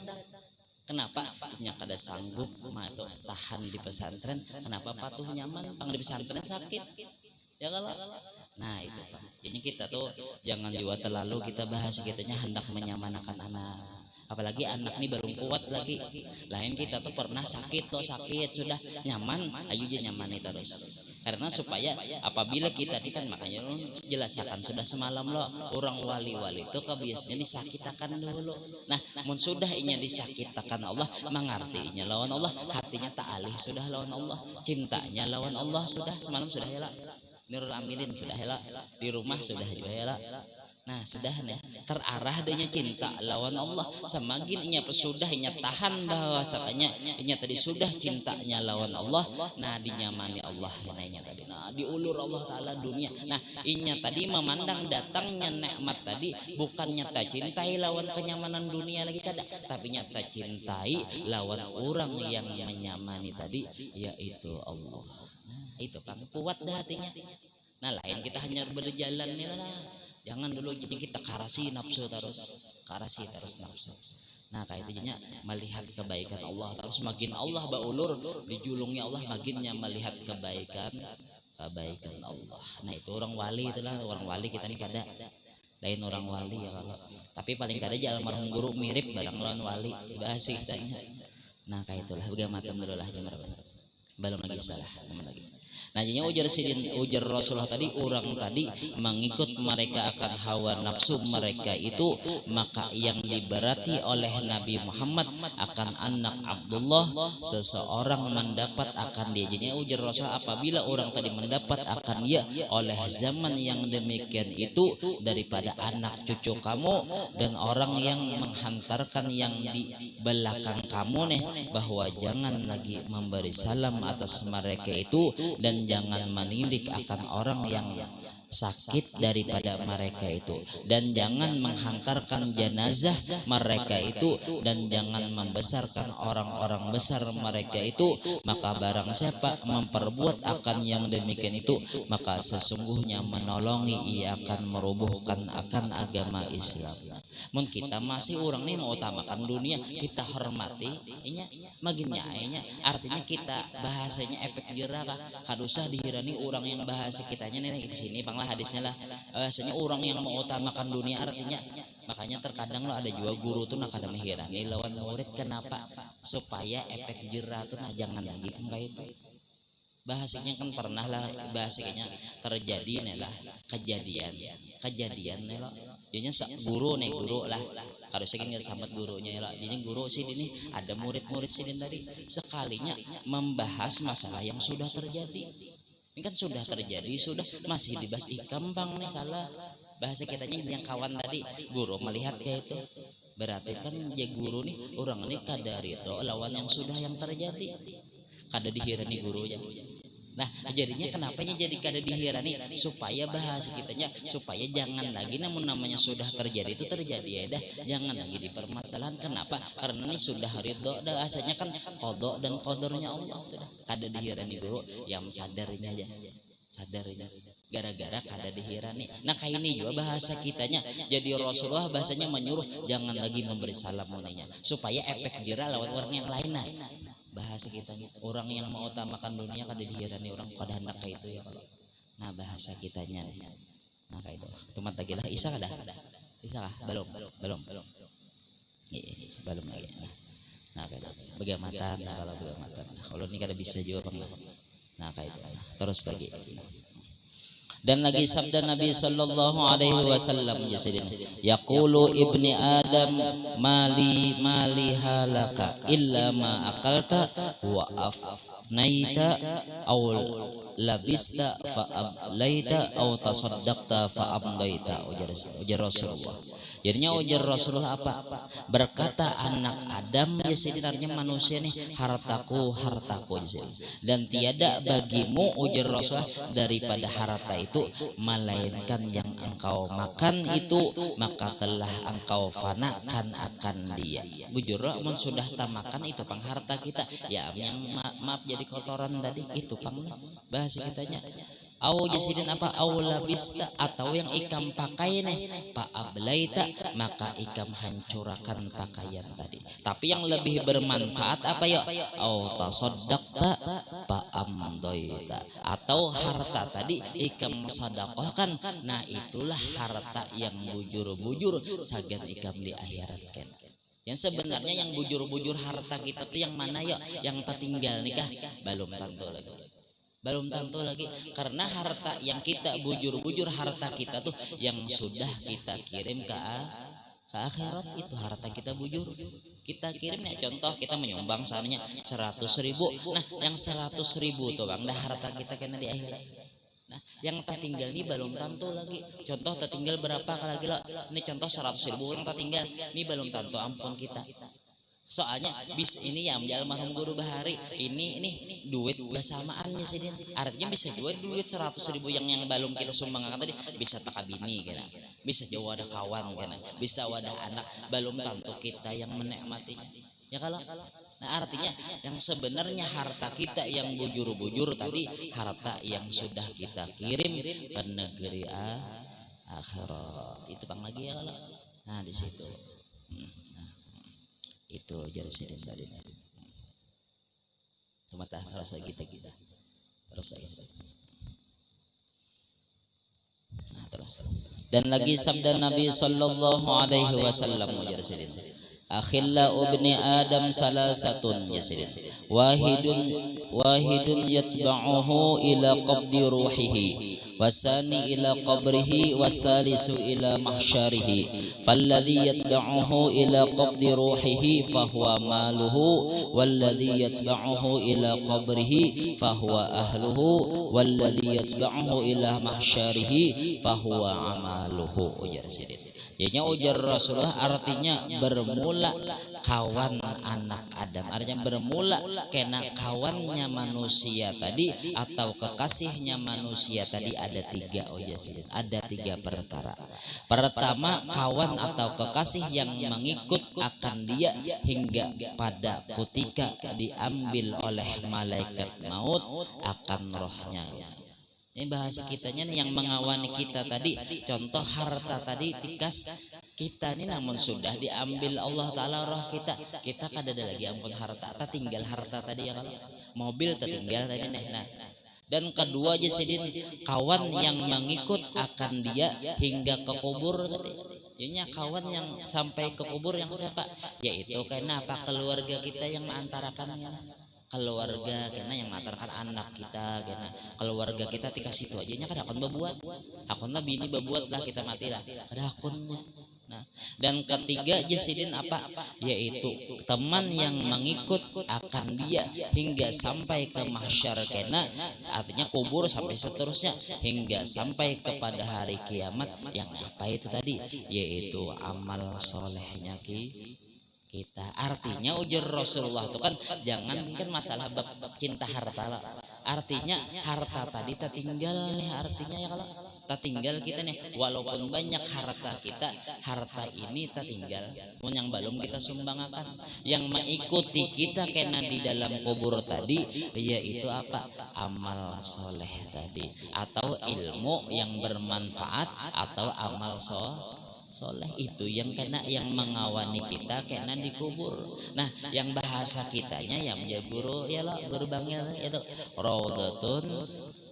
Kenapa? Nya kada sanggup mah itu tahan di pesantren, kenapa patuh nyaman pang di pesantren sakit. Ya kalau nah itu Pak. Jadi kita tuh jangan juga terlalu kita bahas kitanya hendak menyamanakan anak. Apalagi anak nih baru kuat lagi. Lain kita tuh pernah sakit sudah nyaman, ayo aja nyaman terus. Karena supaya apabila kita kan makanya jelaskan sudah semalam lo orang wali-wali itu kebiasaannya disakitakan dulu. Nah, mun sudah inya disakitakan Allah, mengartinya lawan Allah, hatinya tak alih sudah lawan Allah, cintanya lawan Allah sudah semalam sudah ya lah. Nurul Amilin sudah hela, di rumah sudah juga hela. Nah sudah nih terarah adanya cinta lawan Allah, semakin inya sudah inya tahan bahwasanya inya tadi sudah cintanya lawan Allah. Nah dinyamani Allah inya tadi, nah diulur Allah Taala dunia. Nah inya tadi memandang datangnya nikmat tadi bukannya tak cintai lawan kenyamanan dunia lagi kada, tapi nyata cintai lawan orang yang menyamani tadi yaitu Allah. Itu kan kuat dah hatinya. Nah lain kita hanya berjalan nih lah, jangan dulu jadi kita karasi nafsu terus nafsu. Nah kayak itu jadinya melihat kebaikan Allah terus makin Allah baulur dijulungnya Allah makinnya melihat kebaikan Allah. Nah itu orang wali, itulah orang wali kita nih kada lain orang wali ya kalau, tapi paling kada jalan marhum guru mirip barang lawan wali bahasa kitanya. Nah kayak itulah bagaimana dulu lah jemar belum lagi salah teman lagi. Nah jadinya ujar Rasulullah tadi orang tadi mengikut mereka akan hawa nafsu mereka itu, maka yang diberati oleh Nabi Muhammad akan anak Abdullah seseorang mendapat akan dia. Jadinya ujar Rasulullah apabila orang tadi mendapat akan dia oleh zaman yang demikian itu daripada anak cucu kamu dan orang yang menghantarkan yang di belakang kamu nih, bahwa jangan lagi memberi salam atas mereka itu dan jangan menilik akan orang yang sakit daripada mereka itu, dan jangan menghantarkan jenazah mereka itu, dan jangan membesarkan orang-orang besar mereka itu. Maka barang siapa memperbuat akan yang demikian itu, maka sesungguhnya menolongi ia akan merubuhkan akan agama Islam. Mun kita masih orang nih mau utamakan dunia, kita hormati inya maginya nya, artinya kita bahasanya efek jerah kadusah dihirani orang yang bahasa kitanya nih di sini banglah hadisnya lah, bahasanya orang yang mau utamakan dunia, artinya makanya terkadang lo ada juga guru tuh nak ada menghirani lawan murid. Kenapa? Supaya efek jerah tuh nah jangan lagi kan kayak itu. Bahasanya kan pernah lah bahasanya terjadi nih lah kejadian nih lo jadinya guru nih guru lah harusnya kan sambat gurunya lah, jadinya guru sih ini ada murid-murid sih tadi sekalinya membahas masalah yang sudah terjadi. Ini kan sudah terjadi, sudah masih dibahas ikambang nih salah bahasa kitanya yang kawan tadi. Guru melihat kayak itu berarti kan ya guru nih orang ini kadar itu lawan yang sudah yang terjadi, kada dihirani gurunya. Nah jadinya kenapanya jadi kada dihirani, supaya bahasa kitanya supaya jangan lagi namun namanya sudah terjadi itu terjadi ya dah, jangan lagi dipermasalahan. Kenapa? Karena ini sudah ridho dah, asalnya kan qada dan qadarnya Allah sudah kada dihirani guru yang sadarinya aja sadarinya gara-gara kada dihirani. Nah kayak ini juga bahasa kitanya jadi Rasulullah bahasanya menyuruh jangan lagi memberi salam muninya, supaya efek jerah lawan orang yang lain. Nah bahasa kita orang yang mau utamakan dunia kada dihirani orang kada hendak kayak itu ya. Nah bahasa kitanya nah kayak itu teman lagi lah isa kada isa kah belum belum lagi. Nah kayak itu begamatan. Nah kalau begamatan kalau ini kada bisa juga bang. Nah kayak itu terus lagi. Dan lagi sabda Nabi sallallahu alaihi wasallam yaqulu ibni Adam mali halaka illa ma akalta wa afnaita aw labista fa ablaita aw tasaddaqta fa amdaita. Ujar Rasulullah. Jadinya ujar Rasulullah apa? Berkata anak Adam ya sebenarnya manusia nih hartaku dan tiada bagimu ujar Rasulullah daripada harta itu melainkan yang engkau makan itu, maka telah engkau fanakan akan dia. Bujur mun sudah tamakan itu pang harta kita ya yang maaf jadi kotoran tadi itu pang bahasa kitanya. Au jasidin apa au labista atau yang ikam pakai nih pa ablaita maka ikam hancurkan pakaian tadi. Tapi yang lebih bermanfaat apa ya? Au tasaddaqta pa amdaita atau harta tadi ikam sedekahkan. Nah itulah harta yang bujur-bujur sagan ikam di akhirat kan. Yang sebenarnya yang bujur-bujur harta kita tuh yang mana ya? Yang tertinggal nikah belum tentu lagi karena harta yang kita bujur-bujur harta kita tuh yang sudah kita kirim ke akhirat itu harta kita bujur kita kirim ya. Contoh kita menyumbang misalnya 100.000, nah yang 100.000 tuh bang dah harta kita kena di akhirat. Nah yang tertinggal ini belum tentu lagi. Contoh tertinggal berapa lagi lah ini contoh 100.000 yang tertinggal ini belum tentu ampun kita. Soalnya bis ini ya almarhum guru Bahari ini duit bersamaannya sih, artinya bisa duit 100.000 yang belum kita sumbangkan tadi bisa takabini kena, bisa jauh ada kawan kena, bisa wadah anak belum tentu kita yang menikmatinya ya kalau. Nah artinya yang sebenarnya harta kita yang bujur-bujur tadi harta yang sudah kita kirim ke negeri akhirat itu bang lagi ya kalau. Nah di situ itu jadi sidin tadi. Tumata terus lagi kita terus lagi. Nah terus. Dan lagi sabda Nabi sallallahu alaihi wasallam ujar sidin. Akhilla ibni Adam salasatun ya sidin. Wahidun yatba'uhu ila qabdi ruhihi wasani ila qabrihi wasalisu ila mahsyarihi falladhi yatba'uhu ila qabdi ruhihi fahuwa maluhu walladhi yatba'uhu ila qabrihi fahuwa ahluhu walladhi yatba'uhu ila mahsyarihi fahuwa amaluhu. Ujar sidin. Jadinya ujar Rasulullah artinya bermula kawan anak Adam Adam. Artinya bermula kena kawannya manusia tadi atau kekasihnya manusia tadi ada tiga ada tiga perkara. Pertama, kawan atau kekasih yang mengikut akan dia hingga pada ketika diambil oleh malaikat maut akan rohnya. Ini bahasa kitanya nih yang mengawani kita tadi. Contoh harta tadi tikas kita nih, namun sudah diambil Allah Ta'ala roh kita kada ada lagi ampun harta. Tinggal harta tadi ya, kalau mobil tertinggal tadi nih. Nah, dan kedua jasidin kawan yang mengikut akan dia hingga ke kubur tadi. Ini kawan yang sampai ke kubur yang siapa? Yaitu karena apa? Keluarga kita yang mengantarakannya. Keluarga karena yang mengantarkan anak kita, karena keluarga kita tika situ aja nya kan akun berbuat, akunlah bini berbuat lah kita mati lah ada akunnya. Nah, dan ketiga jasidin apa? Yaitu teman yang mengikut akan dia hingga sampai ke mahsyar kena, artinya kubur sampai seterusnya hingga sampai kepada hari kiamat. Yang apa itu tadi? Yaitu amal solehnya kita. Artinya ujar Rasulullah itu kan jangan kan masalah bab cinta harta lah. Artinya harta tadi tertinggal nih, artinya ya kalau tertinggal kita nih, walaupun banyak harta kita, harta ini tertinggal pun yang belum kita sumbangkan, yang mengikuti kita kena di dalam kubur tadi yaitu apa? Amal soleh tadi, atau ilmu yang bermanfaat, atau amal soleh itu yang kena yang mengawani kita kena dikubur. Nah, yang bahasa kitanya yang guru ya lo guru bangil itu raudhatun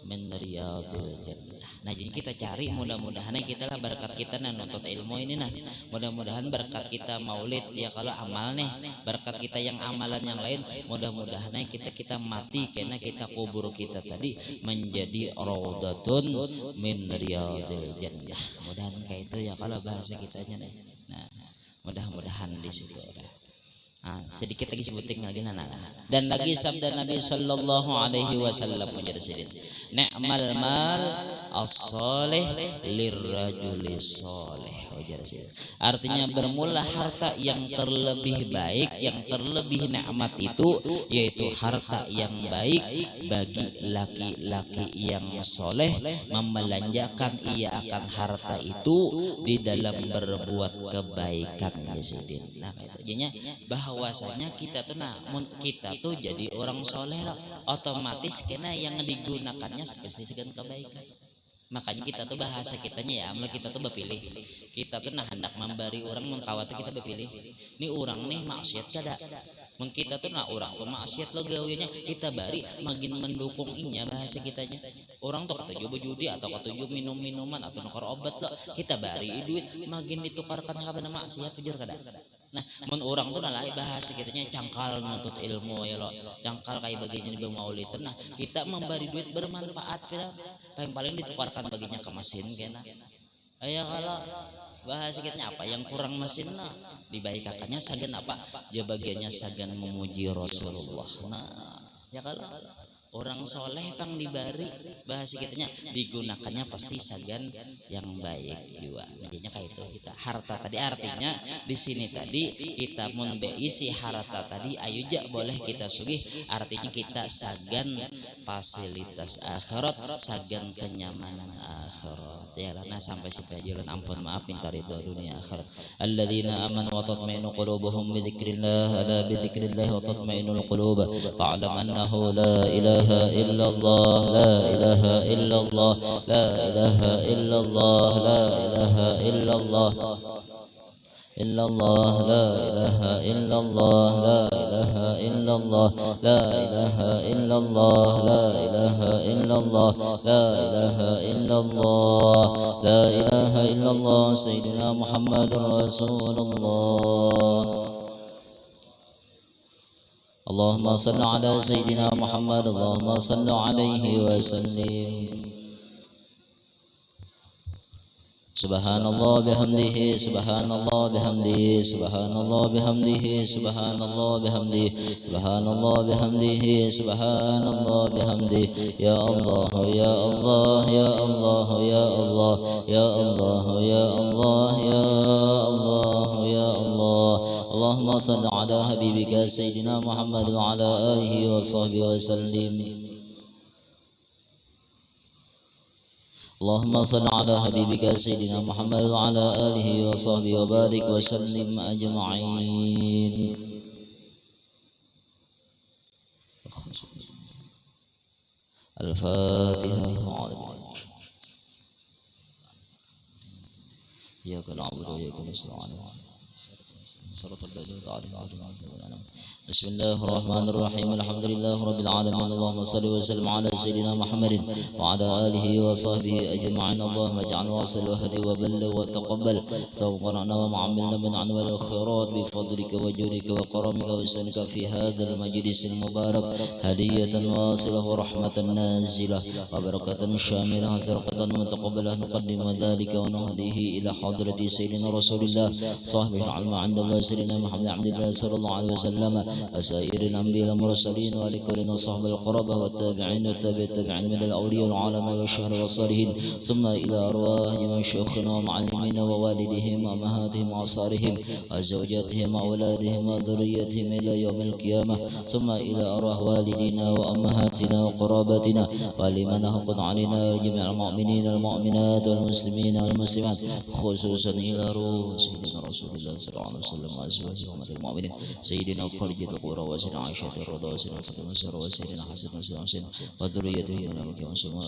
min riyadil jannah. Nah, jadi kita cari mudah-mudahan kita lah berkat kita nuntut ilmu ini, nah mudah-mudahan berkat kita maulid ya kalau amal nih, berkat kita yang amalan yang lain, mudah-mudahan kita mati karena kita kubur kita tadi menjadi raudhatun min riyadil jannah. Mudahan kayak itu ya kalau bahasa kitanya nih. Nah, mudah-mudahan di situ ada. Sedikit lagi sebutin lagi nana. Dan lagi sabda Nabi sallallahu alaihi wasallam menjadi ni'mal mal as-salih lirrajuli salih. Artinya bermula harta yang terlebih baik, yang terlebih nikmat itu yaitu harta yang baik bagi laki-laki yang soleh, membelanjakan ia akan harta itu di dalam berbuat kebaikan. Nah, jadinya bahwasanya kita tuh jadi orang soleh loh, otomatis kena yang digunakannya spesifik kebaikan. Makanya kita tuh bahasa kitanya ya, kita tuh berpilih. Kita tuh hendak memberi orang mengkhawatir kita berpilih. Ini orang nih maksiat kada. Kita tuh orang tuh maksiat lo gawinya kita bari makin mendukung inya bahasa kitanya. Orang tuh ketujuh berjudi atau ketujuh minum-minuman atau nukar obat lo, kita bari duit makin ditukarkan kepada maksiat jujur kada. Nah, mun orang tuh nalai bahasa kitanya cangkal menuntut ilmu ya lo, cangkal kayak bagiannya di maulid. Nah, kita memberi duit bermanfaat paling ditukarkan baginya ke mesin kena. Ya kalau bahasa kitanya apa yang kurang mesin nah dibaikakannya sagan apa? Ya bagiannya sagan memuji Rasulullah. Nah, ya kalau orang soleh pang dibari bahasa kitanya digunakannya pasti sagan yang baik juga. Jadinya kayak itu kita harta tadi artinya di sini tadi kita mun beisi harta tadi ayuja boleh kita sugih, artinya kita sagan fasilitas akhirat, sagan kenyamanan akhirat. Ya nah sampai situ aja lan ampun maaf minta ridho dunia akhirat. Alladzina amanu wa tatma'innu qulubuhum bi dzikrillah, ala bi dzikrillah wa tatma'innul qulub. Fa'lam annahu la ilaha illallah, la ilaha illallah, la ilaha illallah, la ilaha illallah. Illallah, la ilaha illallah, la ilaha illallah, la ilaha illallah, la ilaha illallah, la ilaha illallah, la ilaha illallah, Sayyidina Muhammadur Rasulullah. Allahumma salli ala Sayyidina Muhammad, Allahumma salli alaihi wa sallim. Subhanallah bihamdihi, subhanallah bihamdihi, subhanallah bihamdihi, subhanallah bihamdihi, subhanallah bihamdihi, subhanallah bihamdihi. Ya Allah, ya Allah, ya Allah, ya Allah, ya Allah, ya Allah, ya Allah, ya Allah. اللهم صل على حبيبك سيدنا محمد وعلى آله وصحبه وسلم. اللهم صل على حبيبك سيدنا محمد وعلى آله وصحبه وبارك وسلم أجمعين. الفاتحة. إياك نعبد وإياك نستعين. صراط الذين أنعمت عليهم. بسم الله الرحمن الرحيم. الحمد لله رب العالمين. اللهم صل وسلم على سيدنا محمد وعلى آله وصحبه أجمعين. اللهم اجعل واصل وهدي وبلغ وتقبل ثوبنا ومعملنا من عنوان الخيرات بفضلك وجودك وكرمك وإحسانك في هذا المجلس المبارك هدية واصلة ورحمة نازلة وبركة شاملة زرقة متقبلة نقدم ذلك ونهديه إلى حضرة سيدنا رسول الله صاحب العلم عند الله سيدنا محمد عبد الله صلى الله عليه وسلم وسائر الأنبياء المرسلين ولكل صحب القربة والتابعين والتابعين من الأولياء والعلماء والشهر والصالحين ثم إلى أرواح مشايخنا ومعلمين ووالدهم وأمهاتهم وأنصارهم وزوجاتهم وأولادهم وذريتهم إلى يوم القيامة ثم إلى أرواح والدينا وأمهاتنا وقرابتنا ولمن حقد علينا وجميع المؤمنين والمؤمنات والمسلمين والمسلمات خصوصا إلى روح سيدنا رسول الله صلى الله عليه وسلم وأزواجه المؤمنين سيدنا خارج القرى وسيدنا عائشة الرضا وسيدنا فاطمة الزهراء وسيدنا حسن وسيدنا حسين وذريته من الملك والسماء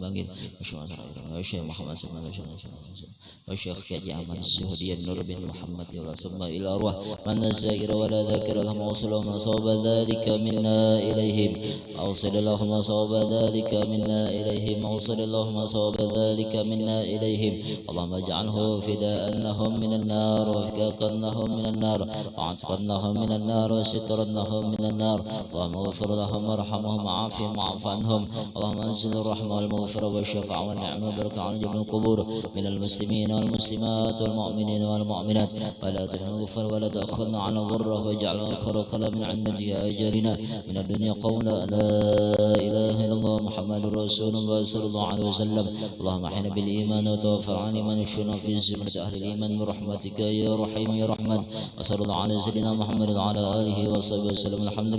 Bangil, Syekh Muhammad Syekh Kiai Ahmad Zuhdi Nur bin Muhammad ثم إلى أرواح من الزائر ولا ذاكر اللهم أوصل لهم صواب ذلك منا إليهم أوصل اللهم صواب ذلك منا إليهم أوصل اللهم صواب ذلك منا إليهم اللهم اجعله فداءنهم من النار وفكاكنهم من النار وعتقنهم من النار وسترنهم من النار اللهم اغفر لهم وارحمهم وعافهم وعف عنهم اللهم انزل الرحمة والمغفرة والشفاعة والنعمة والبركة على جميع القبور من المسلمين والمسلمات والمؤمنين والمؤمنات ولا تحن الغفر ولا تأخذنا على ضره واجعل آخر كلام عند أجلنا من الدنيا قولا لا إله إلا الله محمد رسول الله صلى الله عليه وسلم اللهم احينا بالإيمان وتوفر عن من الشنا في زمرة أهل الإيمان برحمتك يا رحيم يا رحمن وصلى الله على سيدنا محمد وعلى آله وصحبه وسلم. الحمد لله.